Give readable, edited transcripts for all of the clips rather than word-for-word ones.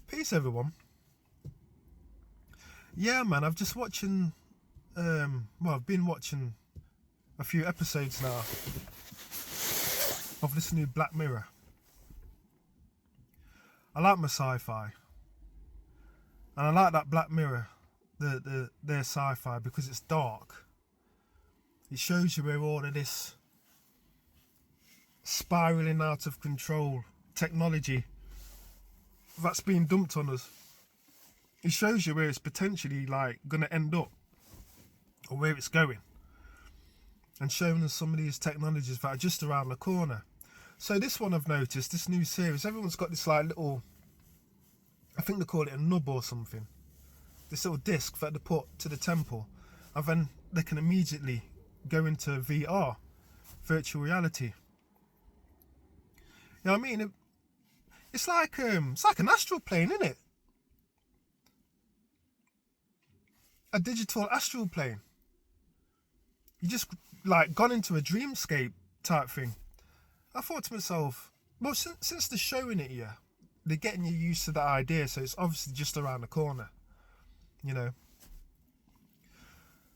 Peace, everyone. Yeah, man, I've just watching. I've been watching a few episodes now of this new Black Mirror. I like my sci-fi, and I like that Black Mirror, their sci-fi, because it's dark. It shows you where all of this spiraling out of control technology that's being dumped on us. It shows you where it's potentially like gonna end up, or where it's going, and showing us some of these technologies that are just around the corner. So this one I've noticed, this new series, everyone's got this like little, I think they call it a nub or something, this little disc that they put to the temple, and then they can immediately go into VR, virtual reality. You know what I mean? It's like an astral plane, isn't it? A digital astral plane. You just like gone into a dreamscape type thing. I thought to myself, well, since they're showing it here, they're getting you used to that idea, so it's obviously just around the corner, you know.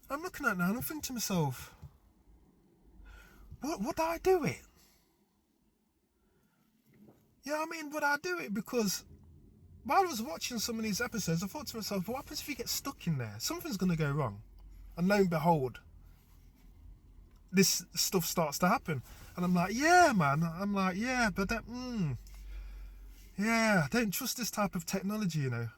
I'm looking at it now and I'm thinking to myself, would I do it? You know what I mean? Would I do it? Because while I was watching some of these episodes, I thought to myself, what happens if you get stuck in there? Something's going to go wrong. And lo and behold, this stuff starts to happen. And I'm like, yeah, man. I'm like, yeah, but that, yeah, I don't trust this type of technology, you know.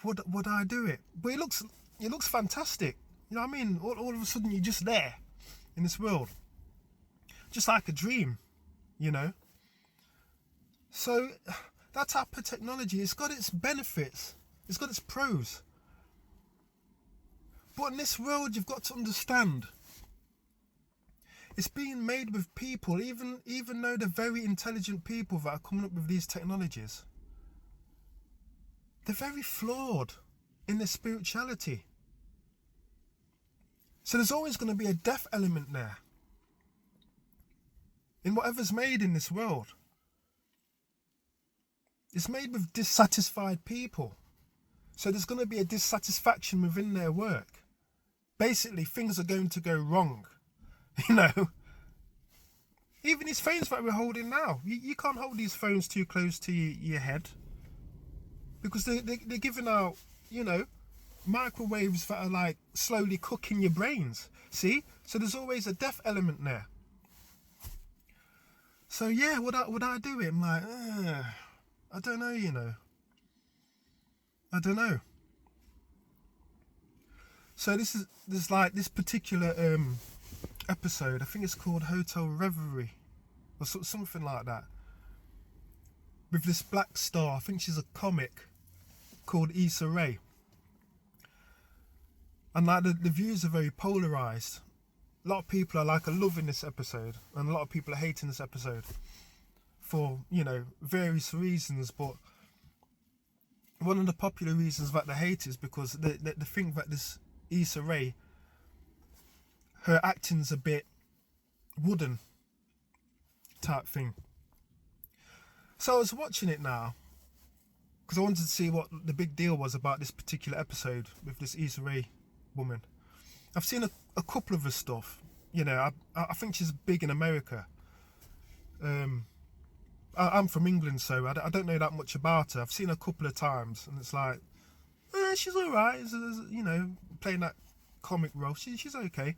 Would I do it? But it looks fantastic. You know what I mean? All of a sudden you're just there in this world. Just like a dream, you know. So that type of technology, it's got its benefits. It's got its pros. But in this world, you've got to understand, it's being made with people, even though they're very intelligent people that are coming up with these technologies, they're very flawed in their spirituality. So there's always going to be a death element there in whatever's made in this world. It's made with dissatisfied people. So there's going to be a dissatisfaction within their work. Basically, things are going to go wrong. You know, even these phones that we're holding now, you can't hold these phones too close to your head, because they're giving out, you know, microwaves that are like slowly cooking your brains. See? So there's always a death element there. So yeah, would I do it? I'm like, I don't know, you know. I don't know. So there's like this particular episode, I think it's called Hotel Reverie or something like that, with this black star. I think she's a comic called Issa Rae, and like the views are very polarized. A lot of people are like loving this episode, and a lot of people are hating this episode for, you know, various reasons. But one of the popular reasons that they hate is because they think that this Issa Rae, her acting's a bit wooden type thing. So I was watching it now because I wanted to see what the big deal was about this particular episode with this Issa Rae woman. I've seen a couple of her stuff. You know, I think she's big in America. I'm from England, so I don't know that much about her. I've seen her a couple of times, and it's like, she's all right. You know, playing that comic role, she's okay.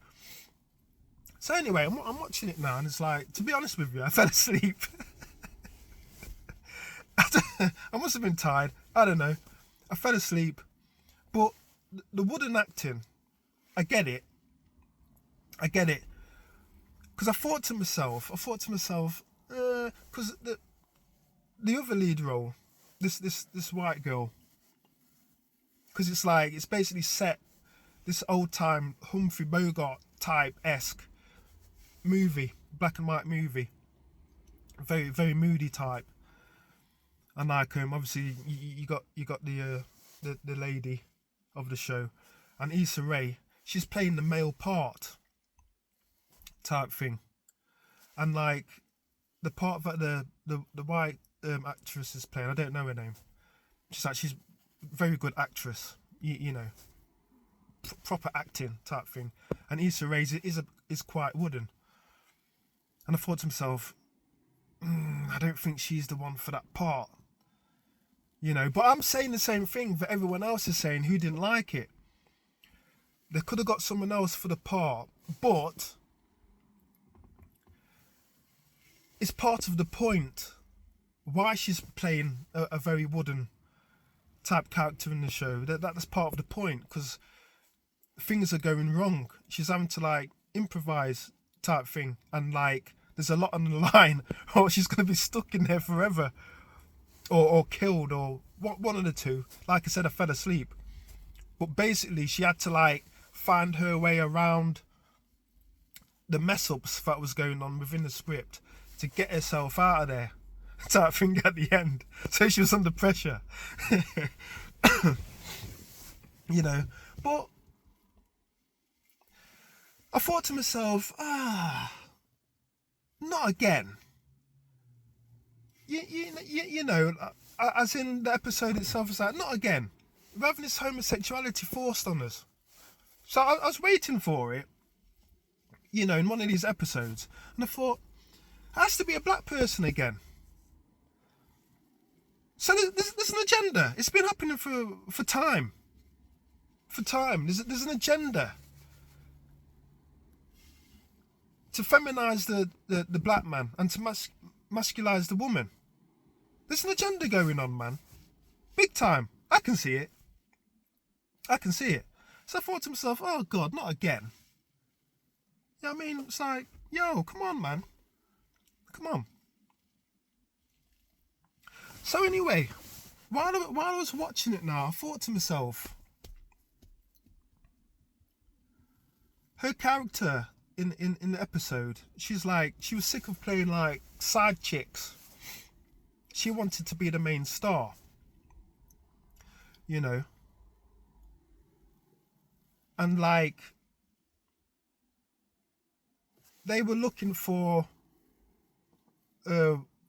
So anyway, I'm watching it now, and it's like, to be honest with you, I fell asleep. I must have been tired. I don't know. I fell asleep. But the wooden acting, I get it. Because I thought to myself, because the other lead role, this white girl, because it's basically set this old time Humphrey Bogart type-esque movie, black and white movie, very very moody type. And like obviously you got the lady of the show, and Issa Rae, she's playing the male part type thing, and like the part that the white actress is playing, I don't know her name, she's a very good actress, you know, proper acting type thing. And Issa Rae is quite wooden. And I thought to myself, I don't think she's the one for that part. You know, but I'm saying the same thing that everyone else is saying who didn't like it. They could have got someone else for the part, but it's part of the point why she's playing a very wooden type character in the show. That's part of the point, because things are going wrong. She's having to like improvise type thing, and like there's a lot on the line, or she's going to be stuck in there forever, or killed, or one of the two. Like I said, I fell asleep, but basically she had to like find her way around the mess ups that was going on within the script to get herself out of there type thing at the end. So she was under pressure. You know, but I thought to myself, not again. You know, as in the episode itself, is like, not again. We're having this homosexuality forced on us. So I was waiting for it, you know, in one of these episodes, and I thought, it has to be a black person again. So there's an agenda. It's been happening for time. For time. There's an agenda to feminize the black man and to masculize the woman. There's an agenda going on, man. Big time. I can see it. I can see it. So I thought to myself, oh God, not again. You know what I mean? It's like, yo, come on, man. Come on. So anyway, while I was watching it now, I thought to myself, her character in the episode, she was sick of playing like side chicks. She wanted to be the main star. You know. And like, they were looking for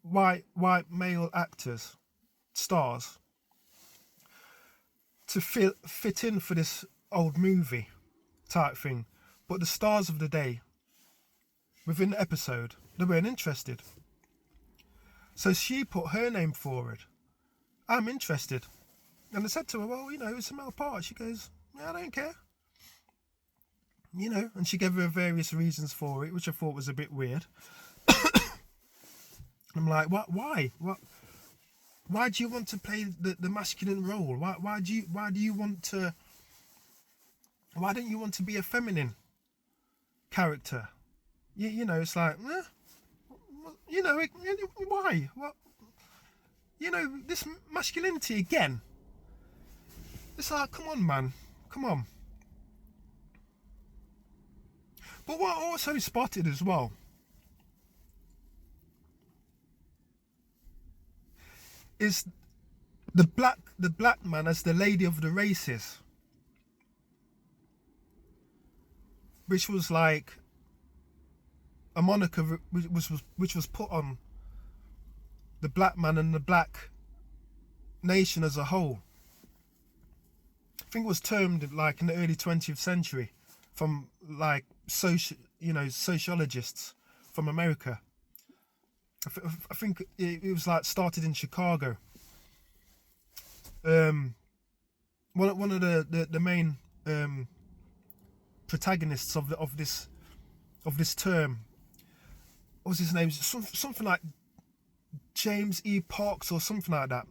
white male actors, stars, to fit in for this old movie type thing. But the stars of the day, within the episode, they weren't interested. So she put her name forward. I'm interested. And I said to her, well, you know, it's a male part. She goes, yeah, I don't care. You know, and she gave her various reasons for it, which I thought was a bit weird. I'm like, what? Why? What? Why do you want to play the masculine role? Why do you want to? Why don't you want to be a feminine character? You know, it's like, you know, why? What? You know, this masculinity again. It's like, come on, man, come on. But what I also spotted as well is the black man as the lady of the races, which was like a moniker which was put on the black man and the black nation as a whole. I think it was termed like in the early 20th century from like sociologists from America. I think it was like started in Chicago. One of the main protagonists of this term, what was his name? Something like James E. Parks or something like that.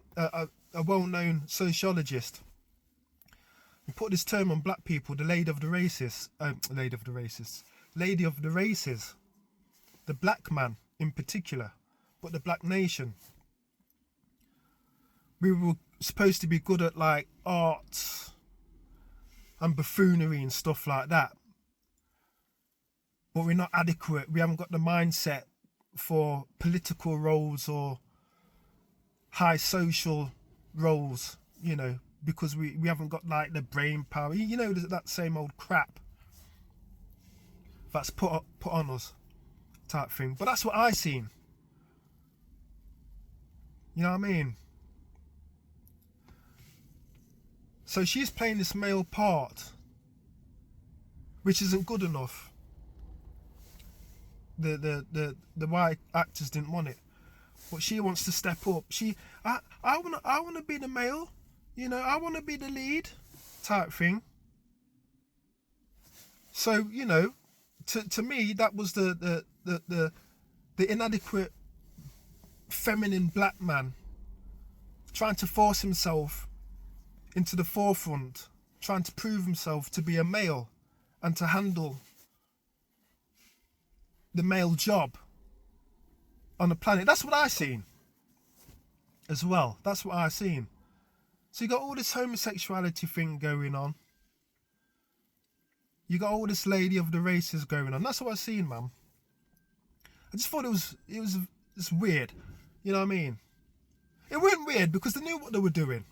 A well-known sociologist. He put this term on black people, the lady of the races, the black man in particular, but the black nation. We were supposed to be good at like arts and buffoonery and stuff like that, but we're not adequate. We haven't got the mindset for political roles or high social roles, you know, because we haven't got like the brain power, you know, that same old crap that's put on us type thing. But that's what I seen. You know what I mean? So she's playing this male part, which isn't good enough. The white actors didn't want it, but she wants to step up. I wanna be the male, you know. I wanna be the lead, type thing. So, you know, to me that was the inadequate feminine black man trying to force himself into the forefront, trying to prove himself to be a male and to handle the male job on the planet. That's what I seen as well. That's what I seen. So you got all this homosexuality thing going on. You got all this lady of the races going on. That's what I seen, man. I just thought it's weird. You know what I mean? It wasn't weird because they knew what they were doing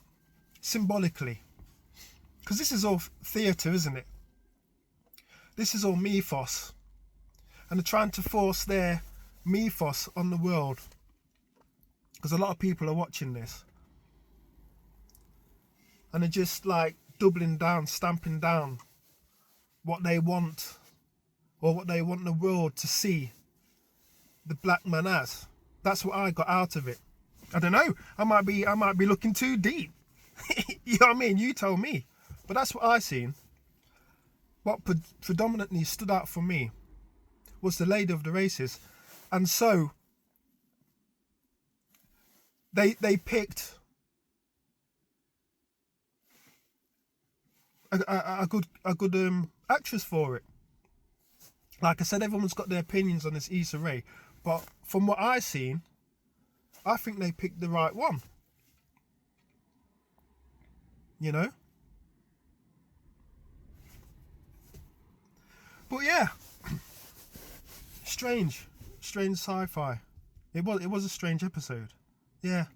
symbolically. Because this is all theatre, isn't it? This is all mythos. And they're trying to force their mythos on the world. Because a lot of people are watching this. And they're just like doubling down, stamping down what they want, or what they want the world to see the black man as. That's what I got out of it. I don't know. I might be looking too deep. You know what I mean? You tell me. But that's what I seen. What predominantly stood out for me was the lady of the races, and so they picked a good actress for it. Like I said, everyone's got their opinions on this Issa Rae, but from what I've seen, I think they picked the right one. You know? But yeah, strange sci-fi. It was a strange episode. Yeah,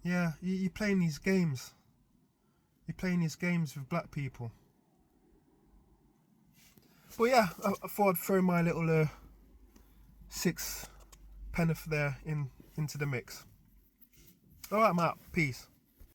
you're playing these games. You're playing these games with black people. But yeah, I thought I'd throw my little 6 penneth there into the mix. Alright, I'm out. Peace.